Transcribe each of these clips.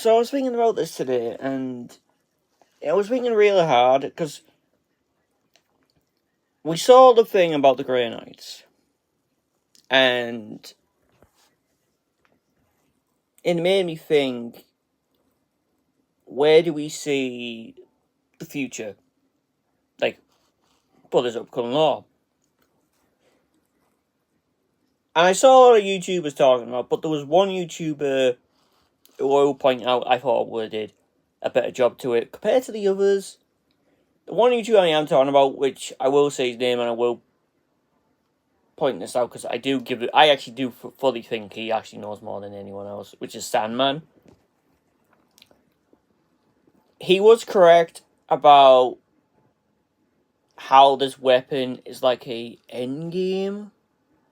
So I was thinking about this today, and I was thinking really hard, because we saw the thing about the Grey Knights, and it made me think, where do we see the future? Like, for this upcoming law. And I saw a lot of YouTubers talking about, but there was one YouTuber who I will point out I thought would have did a better job to it compared to the others. The one YouTuber I am talking about, which I will say his name and I will point this out because I actually do fully think he actually knows more than anyone else, which is Sandman. He was correct about how this weapon is like a end game.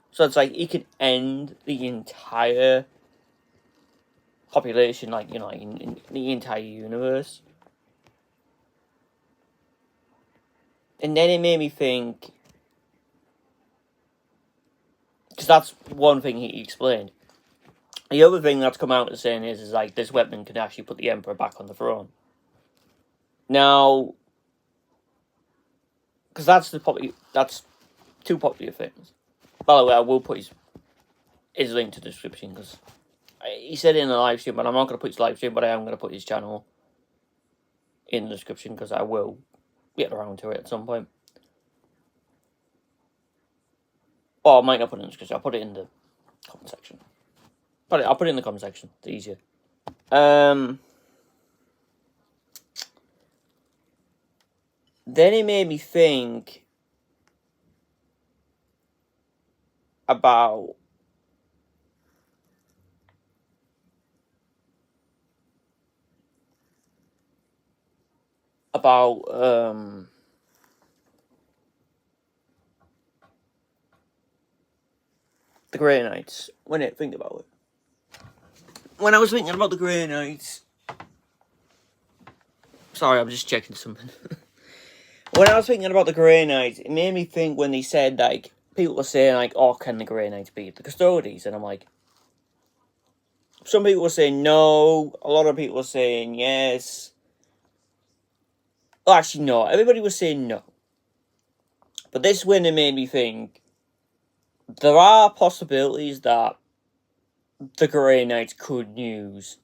So it's like he can end the entire population, like, in the entire universe. And then it made me think, because that's one thing he explained. The other thing that's come out as saying is like, this weapon can actually put the Emperor back on the throne. Now, because that's two popular things. By the way, I will put his link to the description, because he said it in the live stream, but I'm not going to put his live stream, but I am going to put his channel in the description, because I will get around to it at some point. Or I might not put it in the description, I'll put it in the comment section. But I'll put it in the comment section, it's easier. Then it made me think about the Grey Knights, when I think about it. When I was thinking about the Grey Knights... Sorry, I'm just checking something. When I was thinking about the Grey Knights, it made me think when they said, like, people were saying, like, oh, can the Grey Knights beat the Custodes? And I'm like... Some people were saying no, a lot of people were saying yes. Well, actually, no, everybody was saying no. But this winner made me think, there are possibilities that the Grey Knights could use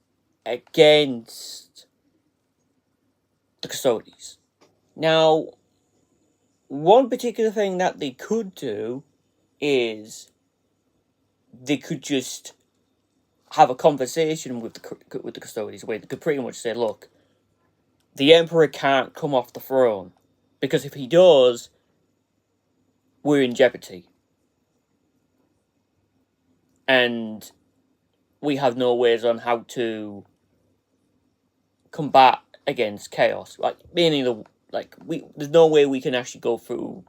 against the Custodes. Now, one particular thing that they could do is they could just have a conversation with the Custodes, where they could pretty much say, look, the Emperor can't come off the throne, because if he does, we're in jeopardy. And we have no ways on how to combat against chaos. Like, meaning there's no way we can actually go through.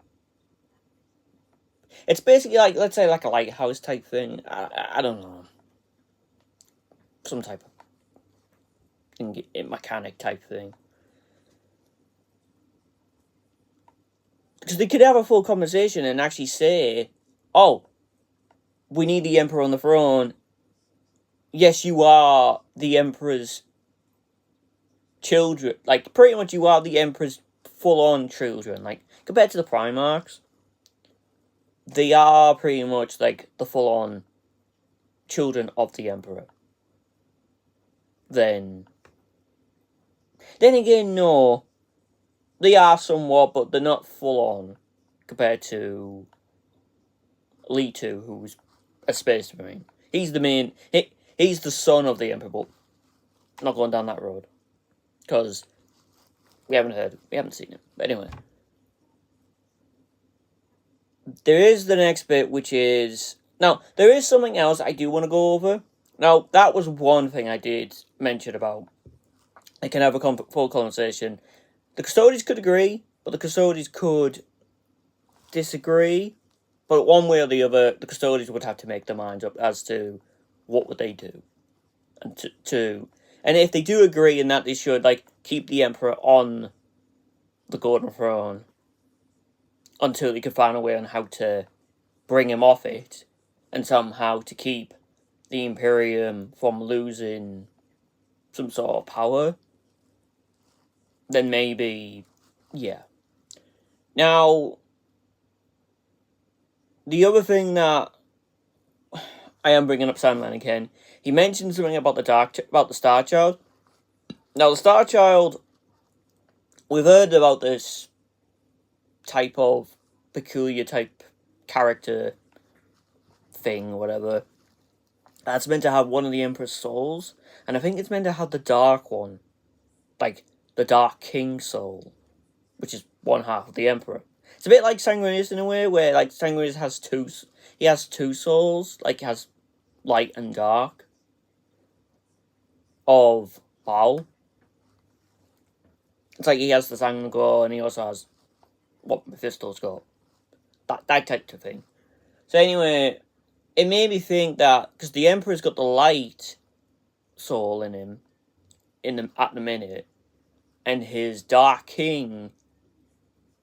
It's basically like, let's say, like a lighthouse type thing. I don't know. Some type of mechanic type thing. Because they could have a full conversation and actually say, oh, we need the Emperor on the throne. Yes, you are the Emperor's children. Like, pretty much you are the Emperor's full-on children. Like, compared to the Primarchs, they are pretty much, like, the full-on children of the Emperor. Then again, no. They are somewhat, but they're not full-on compared to Leto, who's a Space Marine. He's the main... He's the son of the Emperor, but not going down that road. Because we haven't seen it. But anyway. There is the next bit, which is... Now, there is something else I do want to go over. Now, that was one thing I did mention about. I can have a full conversation. The Custodes could agree, but the Custodes could disagree. But one way or the other, the Custodes would have to make their minds up as to what would they do. And if they do agree in that they should, like, keep the Emperor on the Golden Throne until they can find a way on how to bring him off it, and somehow to keep the Imperium from losing some sort of power, then maybe, yeah. Now, the other thing that I am bringing up Sandman again, he mentioned something about the Star Child. Now, the Star Child, we've heard about this type of peculiar type character thing, whatever. That's meant to have one of the Emperor's souls, and I think it's meant to have the Dark one, like the Dark King soul, which is one half of the Emperor. It's a bit like Sanguinius in a way, where like Sanguinius has two souls, like he has light and dark of Baal. It's like he has the Sangor and he also has what Mephisto's got. That type of thing. So anyway, it made me think that because the Emperor's got the light soul in him at the minute, and his Dark King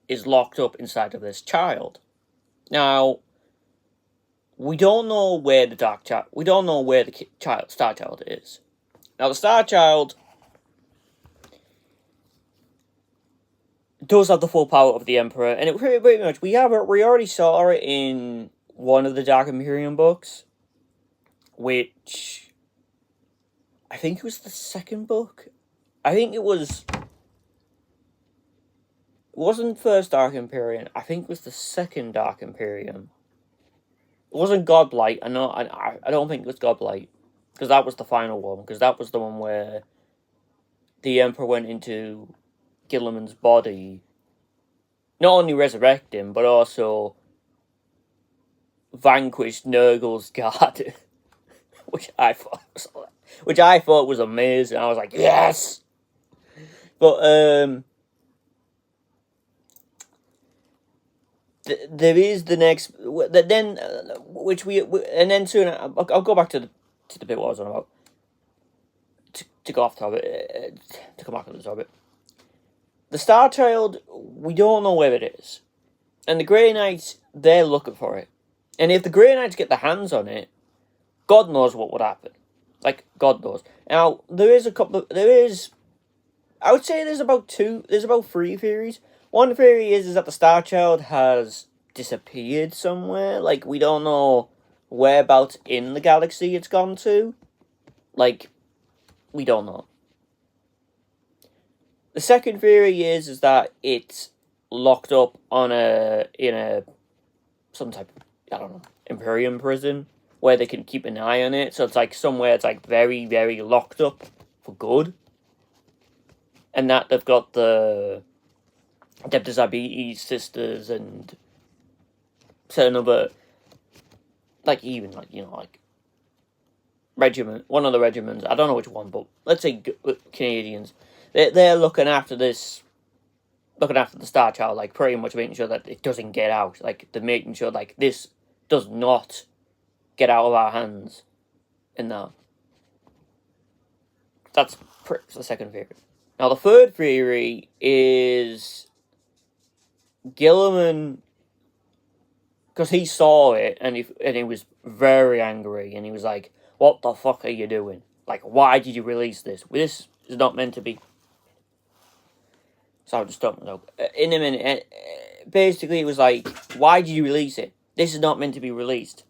is locked up inside of this child. Now, we don't know where the Star Child is. Now, the Star Child does have the full power of the Emperor, and it pretty much we already saw it in one of the Dark Imperium books, which I think it was the second book. I think it wasn't first Dark Imperium. I think it was the second Dark Imperium. It wasn't Godlight. I don't think it was Godlight, because that was the final one. Because that was the one where the Emperor went into Gilliman's body, not only resurrect him, but also vanquished Nurgle's guard, which I thought was amazing. I was like, yes. But there is the next then which we and then soon I'll go back to the bit what I was on about to go off topic to come back to the topic. The Star Child, we don't know where it is. And the Grey Knights, they're looking for it. And if the Grey Knights get their hands on it, God knows what would happen. Like, God knows. Now, I would say there's about 3 theories. One theory is that the Star Child has disappeared somewhere. Like, we don't know whereabouts in the galaxy it's gone to. Like, we don't know. The second theory is that it's locked up in some type of, I don't know, Imperium prison where they can keep an eye on it. So it's like somewhere it's like very, very locked up for good. And that they've got the Adeptus Zabites sisters and certain other, like even like, you know, like regiment, one of the regiments, I don't know which one, but let's say Canadians. They're looking after the Star Child, like pretty much making sure that it doesn't get out. Like they're making sure like this does not get out of our hands. And that's the second theory. Now the third theory is Gilliman, because he saw it and he was very angry and he was like, "What the fuck are you doing? Like, why did you release this? This is not meant to be." So I'll just stop myself. In a minute, basically it was like, why did you release it? This is not meant to be released.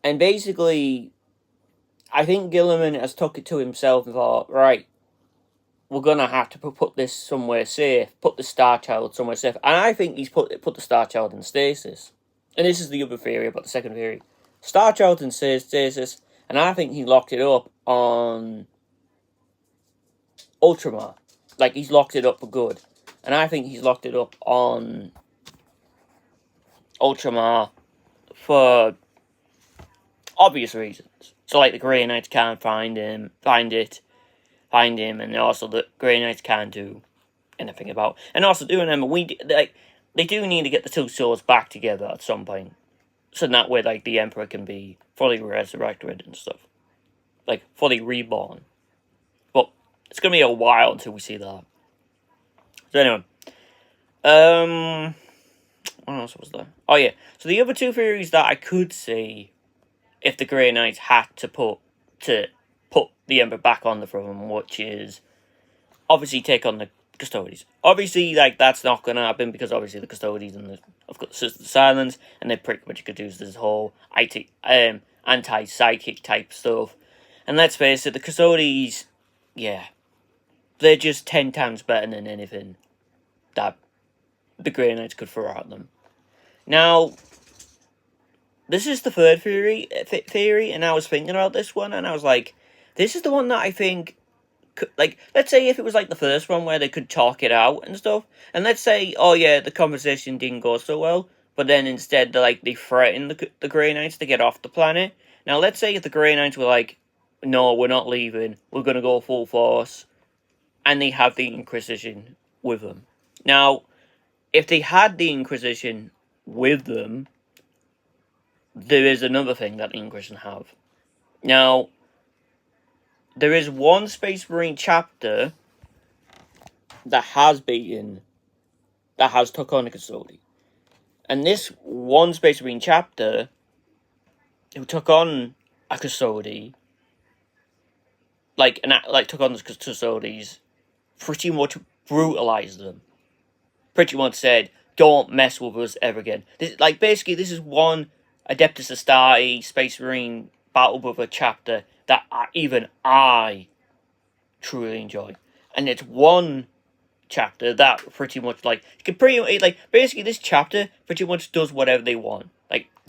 And basically, I think Gilliman has took it to himself and thought, right, we're going to have to put this somewhere safe, put the Star Child somewhere safe. And I think he's put the Star Child in stasis. And this is the other theory about the second theory. Star Child in stasis, and I think he locked it up on Ultramar. Like, he's locked it up for good. And I think he's locked it up on Ultramar for obvious reasons. So, like, the Grey Knights can't find him, and also the Grey Knights can't do anything about. And also, they do need to get the two swords back together at some point. So that way, like, the Emperor can be fully resurrected and stuff. Like, fully reborn. But it's going to be a while until we see that. So anyway. What else was there? Oh yeah. So the other two theories that I could see if the Grey Knights had to put the Emperor back on the throne, which is obviously take on the Custodes. Obviously, like, that's not going to happen because obviously the Custodes have got the Sisters of Silence, and they pretty much could do this whole anti-psychic type stuff. And let's face it, the Custodes, yeah, they're just 10 times better than anything that the Grey Knights could throw at them. Now, this is the third theory, and I was thinking about this one, and I was like, this is the one that I think, like, let's say if it was like the first one where they could talk it out and stuff, and let's say, oh yeah, the conversation didn't go so well, but then instead they threatened the Grey Knights to get off the planet. Now, let's say if the Grey Knights were like, no, we're not leaving, we're going to go full force, and they have the Inquisition with them. Now, if they had the Inquisition with them, there is another thing that the Inquisition have. Now, there is one Space Marine chapter that has took on a custody. And this one Space Marine chapter who took on a custody, took on the custodies, pretty much brutalized them. Pretty much said, don't mess with us ever again. Basically, this is one Adeptus Astartes Space Marine Battle Brother chapter that even I truly enjoy. And it's one chapter that pretty much, basically this chapter pretty much does whatever they want.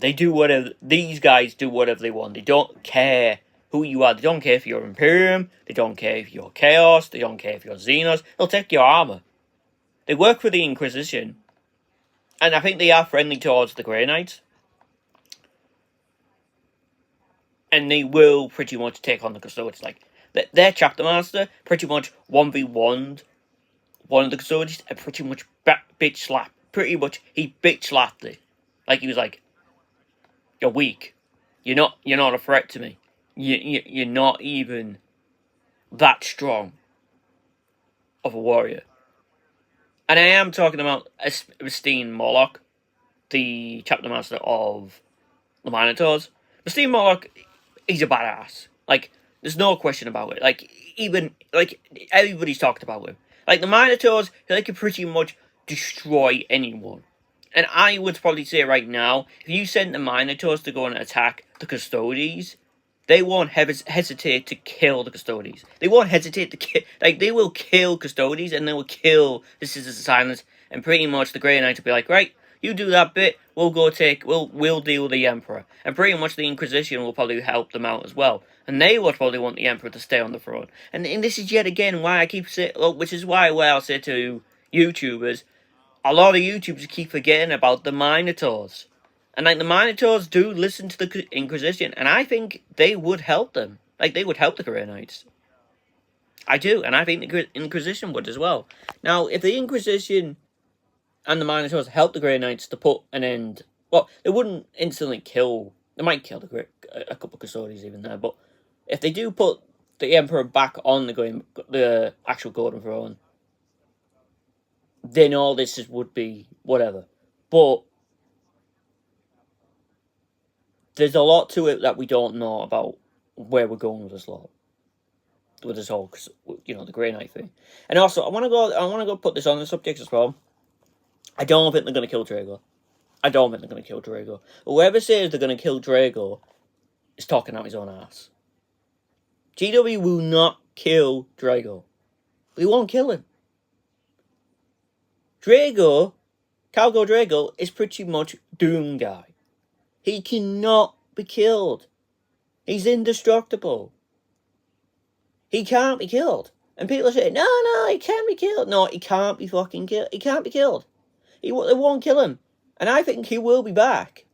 These guys do whatever they want. They don't care who you are. They don't care if you're Imperium. They don't care if you're Chaos. They don't care if you're Xenos. They'll take your armor. They work for the Inquisition. And I think they are friendly towards the Grey Knights. And they will pretty much take on the Custodes. Their chapter master pretty much 1v1'd one of the Custodes and pretty much bitch slapped. Pretty much, he bitch slapped it. He was like, you're weak. You're not a threat to me. You're not even that strong of a warrior. And I am talking about Esteem Moloch, the chapter master of the Minotaurs. Esteem Moloch, he's a badass. There's no question about it. Everybody's talked about him. The Minotaurs, they can pretty much destroy anyone. And I would probably say right now, if you send the Minotaurs to go and attack the Custodes, they won't hesitate to kill the Custodes. They won't hesitate to kill. They will kill Custodes and they will kill the Sisters of Silence. And pretty much the Grey Knights will be like, right, you do that bit, we'll deal with the Emperor. And pretty much the Inquisition will probably help them out as well. And they will probably want the Emperor to stay on the throne. And this is yet again why I keep saying, which is why I'll say to YouTubers, a lot of YouTubers keep forgetting about the Minotaurs. And the Minotaurs do listen to the Inquisition, and I think they would help them. They would help the Grey Knights. I do, and I think the Inquisition would as well. Now, if the Inquisition and the Minotaurs help the Grey Knights to put an end, well, they wouldn't instantly kill. They might kill a couple of Custodes even there, but if they do put the Emperor back on the actual Golden Throne, then all this would be whatever. But there's a lot to it that we don't know about where we're going with this lot. With this whole, the Grey Knight thing. And also, I want to go put this on the subject as well. I don't think they're going to kill Drago. Whoever says they're going to kill Drago is talking out his own ass. GW will not kill Drago. They won't kill him. Drago, Calgo Drago, is pretty much Doom Guy. He cannot be killed. He's indestructible. He can't be killed. And people say, no, he can't be killed. No, he can't be fucking killed. He can't be killed. They won't kill him. And I think he will be back.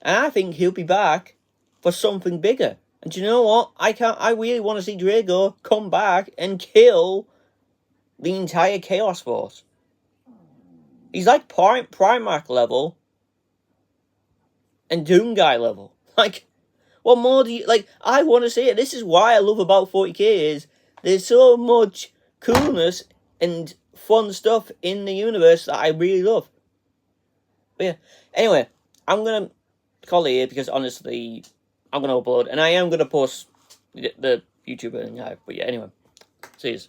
And I think he'll be back for something bigger. And do you know what? I really want to see Drago come back and kill the entire Chaos Force. He's like Primarch level and Doom Guy level. What more do you... I want to see it. This is why I love about 40k is there's so much coolness and fun stuff in the universe that I really love. But yeah. Anyway, I'm going to call it here because honestly, I'm going to upload and I am going to post the YouTuber in life. But yeah, anyway, see you.